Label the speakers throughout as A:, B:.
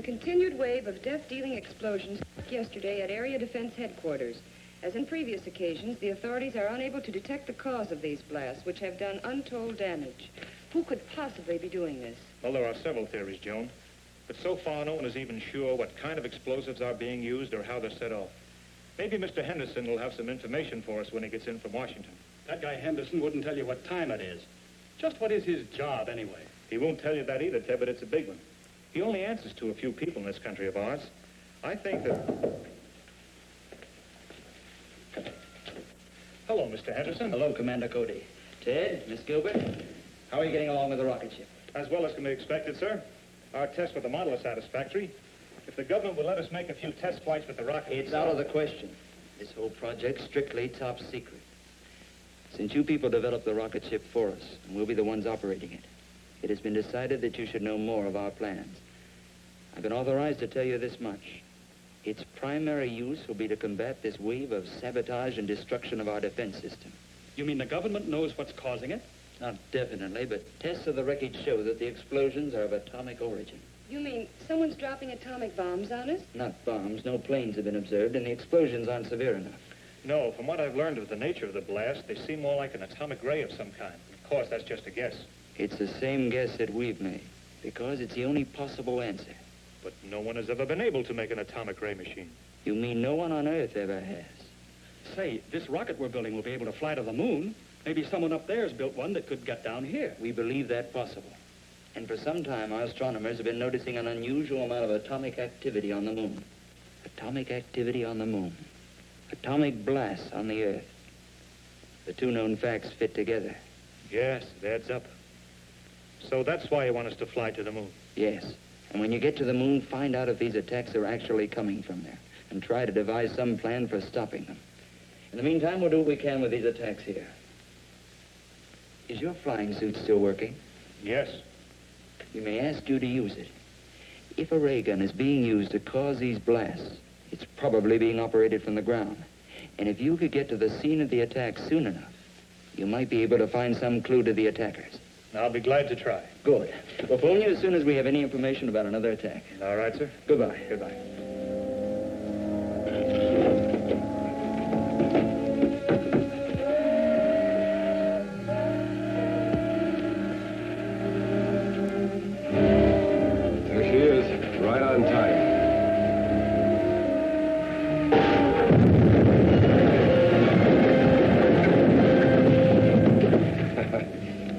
A: continued wave of death-dealing explosions yesterday at Area Defense Headquarters. As in previous occasions, the authorities are unable to detect the cause of these blasts, which have done untold damage. Who could possibly be doing this?
B: Well, there are several theories, Joan. But so far, no one is even sure what kind of explosives are being used or how they're set off. Maybe Mr. Henderson will have some information for us when he gets in from Washington.
C: That guy Henderson wouldn't tell you what time it is. Just what is his job, anyway?
B: He won't tell you that either, Ted, but it's a big one. He only answers to a few people in this country of ours. I think that... Hello, Mr. Henderson.
D: Hello, Commando Cody. Ted, Miss Gilbert, how are you getting along with the rocket ship?
B: As well as can be expected, sir. Our tests with the model are satisfactory. If the government will let us make a few test flights with the rocket...
D: It's out of the question. This whole project's strictly top secret. Since you people developed the rocket ship for us, and we'll be the ones operating it, it has been decided that you should know more of our plans. I've been authorized to tell you this much. Its primary use will be to combat this wave of sabotage and destruction of our defense system.
C: You mean the government knows what's causing it?
D: Not definitely, but tests of the wreckage show that the explosions are of atomic origin.
A: You mean someone's dropping atomic bombs on us?
D: Not bombs. No planes have been observed, and the explosions aren't severe enough.
B: No, from what I've learned of the nature of the blast, they seem more like an atomic ray of some kind. Of course, that's just a guess.
D: It's the same guess that we've made, because it's the only possible answer.
B: But no one has ever been able to make an atomic ray machine.
D: You mean no one on Earth ever has?
C: Say, this rocket we're building will be able to fly to the moon. Maybe someone up there has built one that could get down here.
D: We believe that possible. And for some time, our astronomers have been noticing an unusual amount of atomic activity on the moon. Atomic activity on the moon. Atomic blasts on the Earth. The two known facts fit together.
B: Yes, it adds up. So that's why you want us to fly to the moon?
D: Yes. And when you get to the moon, find out if these attacks are actually coming from there, and try to devise some plan for stopping them. In the meantime, we'll do what we can with these attacks here. Is your flying suit still working?
B: Yes.
D: We may ask you to use it. If a ray gun is being used to cause these blasts, it's probably being operated from the ground. And if you could get to the scene of the attack soon enough, you might be able to find some clue to the attackers.
B: I'll be glad to try.
D: Good. We'll phone you as soon as we have any information about another attack.
B: All right, sir.
D: Goodbye.
B: Goodbye.
E: There she is, right on time.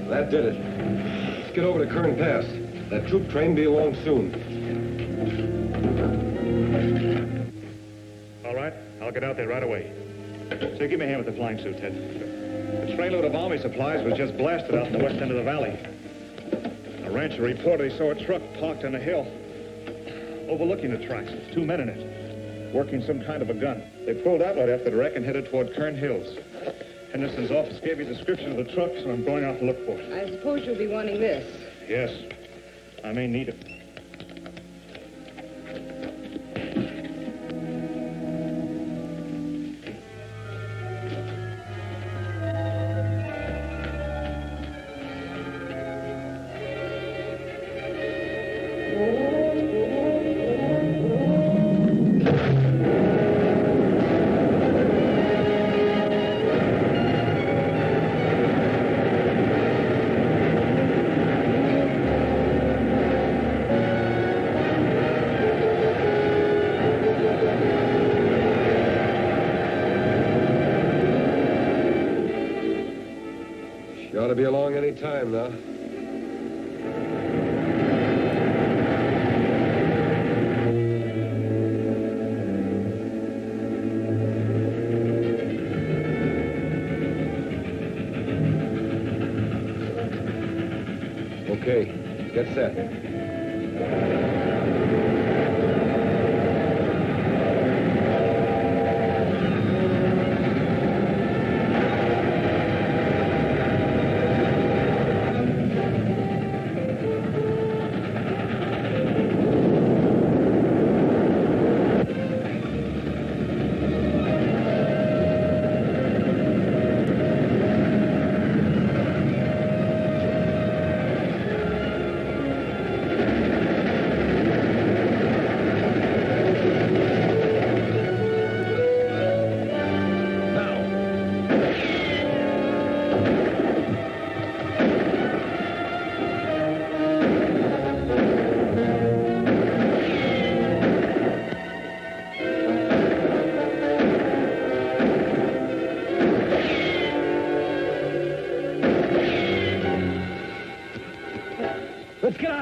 E: That did it. Let's get over to Kern Pass. That troop train be along soon.
B: All right, I'll get out there right away. So give me a hand with the flying suit, Ted. The trainload of army supplies was just blasted out in the west end of the valley. A rancher reported he saw a truck parked on a hill overlooking the tracks with two men in it, working some kind of a gun. They pulled out right after the wreck and headed toward Kern Hills. Henderson's office gave me a description of the truck, so I'm going out to look for it.
A: I suppose you'll be wanting this.
B: Yes, I may need it.
E: She ought to be along any time now. Okay, get set.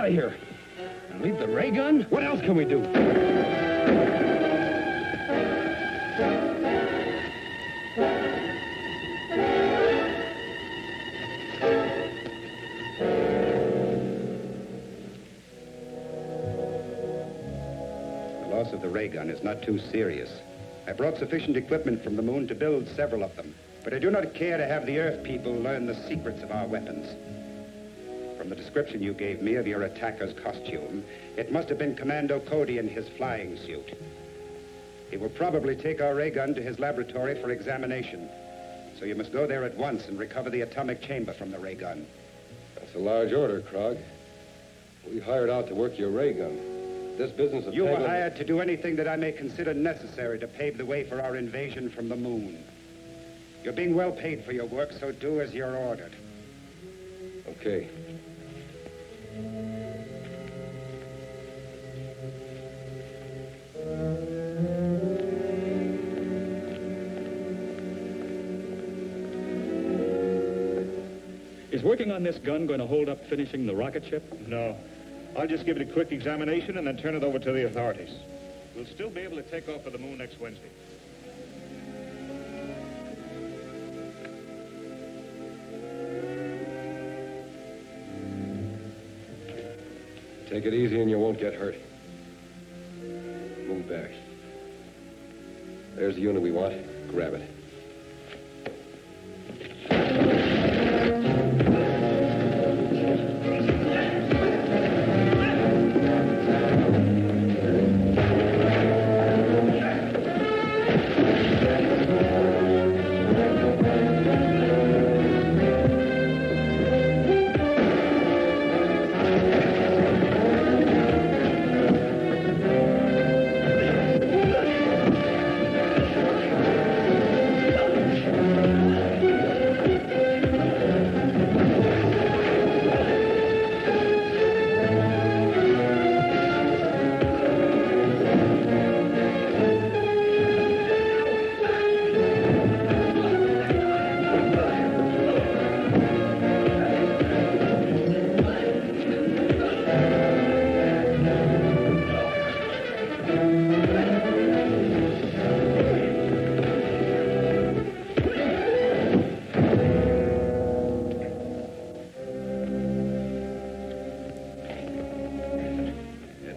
E: out of here.
C: And leave the ray gun?
E: What else can we do?
F: The loss of the ray gun is not too serious. I brought sufficient equipment from the moon to build several of them, but I do not care to have the Earth people learn the secrets of our weapons. From the description you gave me of your attacker's costume, it must have been Commando Cody in his flying suit. He will probably take our ray gun to his laboratory for examination. So you must go there at once and recover the atomic chamber from the ray gun.
E: That's a large order, Krog. We hired out to work your ray gun. This business of
F: You were hired to do anything that I may consider necessary to pave the way for our invasion from the moon. You're being well paid for your work, so do as you're ordered.
E: Okay.
C: Is working on this gun going to hold up finishing the rocket ship?
B: No. I'll just give it a quick examination and then turn it over to the authorities. We'll still be able to take off for the moon next Wednesday.
E: Take it easy and you won't get hurt. Move back. There's the unit we want. Grab it.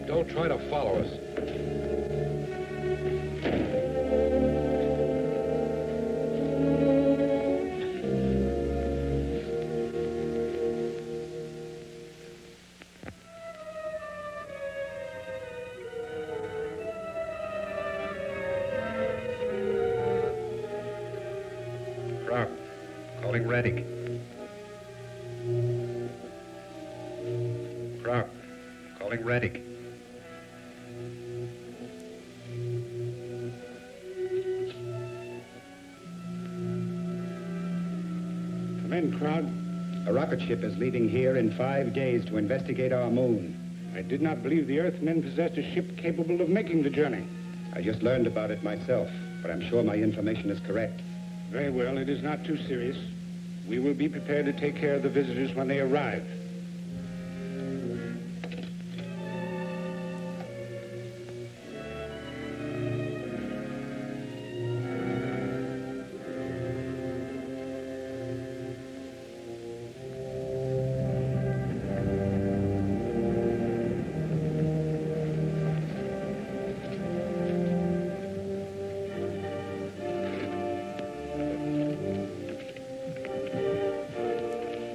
E: Don't try to follow us.
F: Rob, calling Retik. Rob, calling Retik. Come in, Krog. A rocket ship is leaving here in 5 days to investigate our moon.
G: I did not believe the Earthmen possessed a ship capable of making the journey.
F: I just learned about it myself, but I'm sure my information is correct.
G: Very well, it is not too serious. We will be prepared to take care of the visitors when they arrive.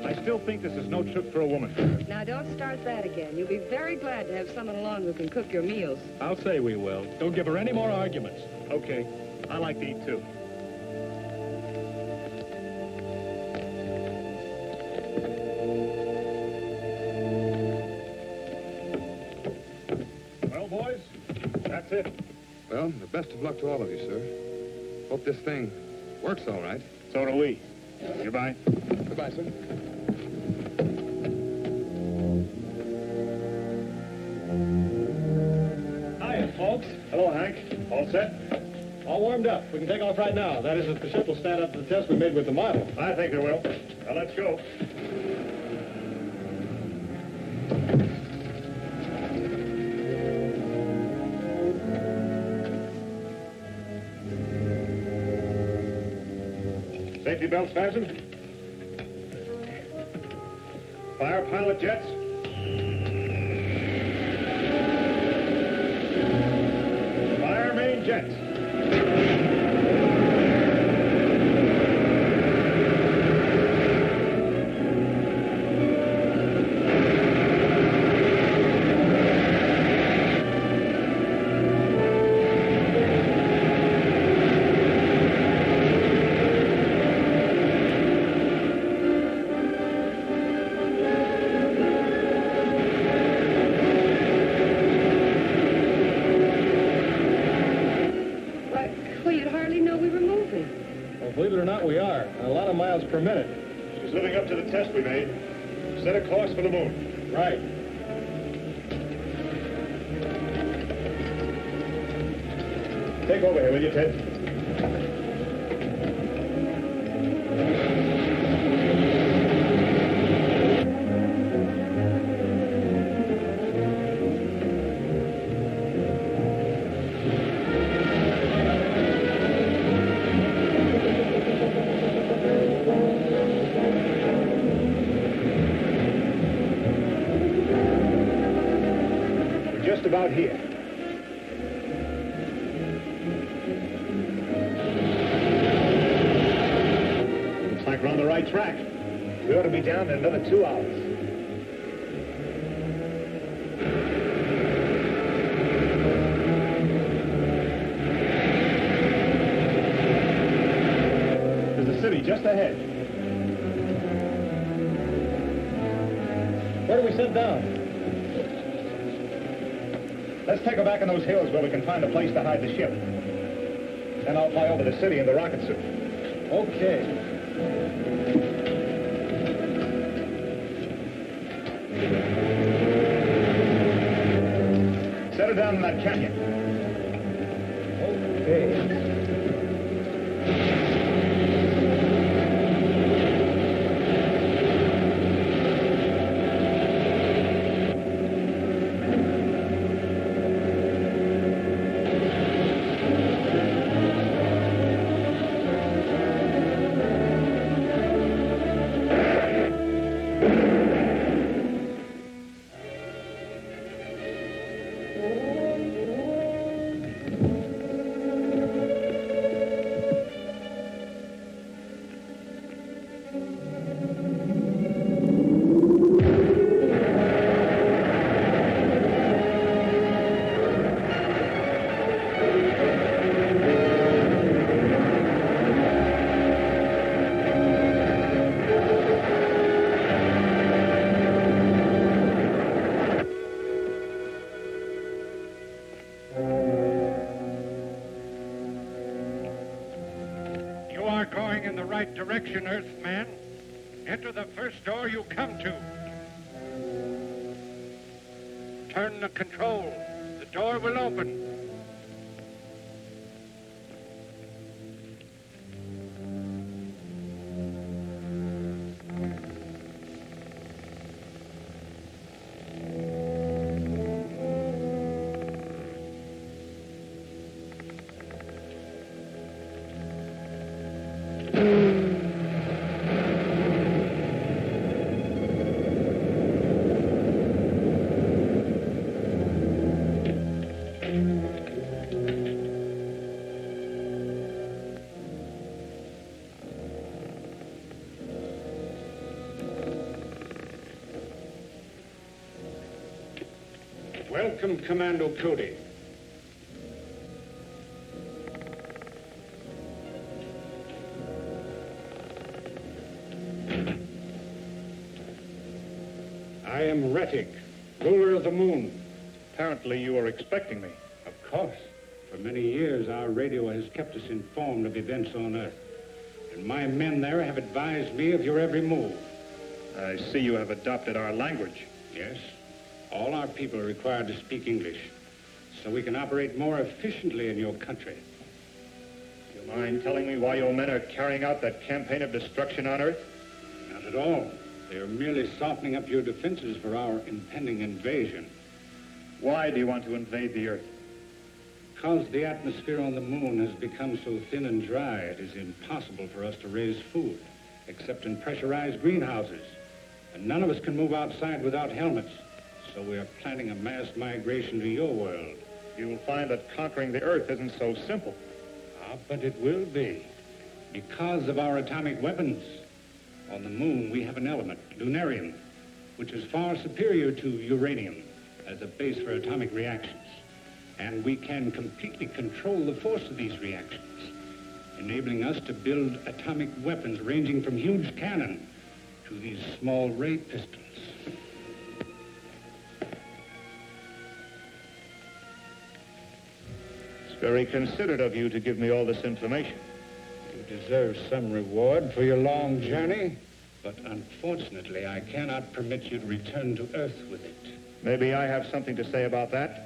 B: I still think this is no trip for a woman.
A: Now, don't start that again. You'll be very glad to have someone along who can cook your meals.
C: I'll say we will. Don't give her any more arguments.
B: Okay. I like to eat, too. Well, boys, that's it.
E: Well, the best of luck to all of you, sir. Hope this thing works all right.
B: So do we. Goodbye.
E: Goodbye, sir.
C: Hiya, folks.
B: Hello, Hank. All set?
C: All warmed up. We can take off right now. That is, if the ship will stand up to the test we made with the model.
B: I think it will. Now, let's go. Safety belts fastened. Fire pilot jets. Fire main jets.
C: Believe it or not, we are. A lot of miles per minute.
B: She's living up to the test we made. Set a course for the moon.
C: Right.
B: Take over here, will you, Ted? About here. Looks like we're on the right track. We ought to be down in another 2 hours. There's the city just ahead.
C: Where do we sit down?
B: Let's take her back in those hills where we can find a place to hide the ship. Then I'll fly over the city in the rocket suit.
C: Okay.
B: Set her down in that canyon.
C: Okay.
G: Direction, Earthman. Enter the first door you come to. Turn the control. The door will open. Welcome, Commando Cody. I am Retik, ruler of the moon.
B: Apparently you were expecting me.
G: Of course. For many years, our radio has kept us informed of events on Earth. And my men there have advised me of your every move.
B: I see you have adopted our language.
G: Yes. All our people are required to speak English, so we can operate more efficiently in your country.
B: Do you mind telling me why your men are carrying out that campaign of destruction on Earth?
G: Not at all. They are merely softening up your defenses for our impending invasion.
B: Why do you want to invade the Earth?
G: Because the atmosphere on the moon has become so thin and dry, it is impossible for us to raise food, except in pressurized greenhouses. And none of us can move outside without helmets. So we are planning a mass migration to your world.
B: You will find that conquering the Earth isn't so simple.
G: But it will be. Because of our atomic weapons. On the moon, we have an element, lunarium, which is far superior to uranium as a base for atomic reactions. And we can completely control the force of these reactions, enabling us to build atomic weapons ranging from huge cannon to these small ray pistols.
B: It's very considerate of you to give me all this information.
G: You deserve some reward for your long journey, but unfortunately, I cannot permit you to return to Earth with it.
B: Maybe I have something to say about that.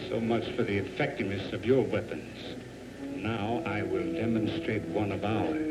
G: So much for the effectiveness of your weapons. Now I will demonstrate one of ours.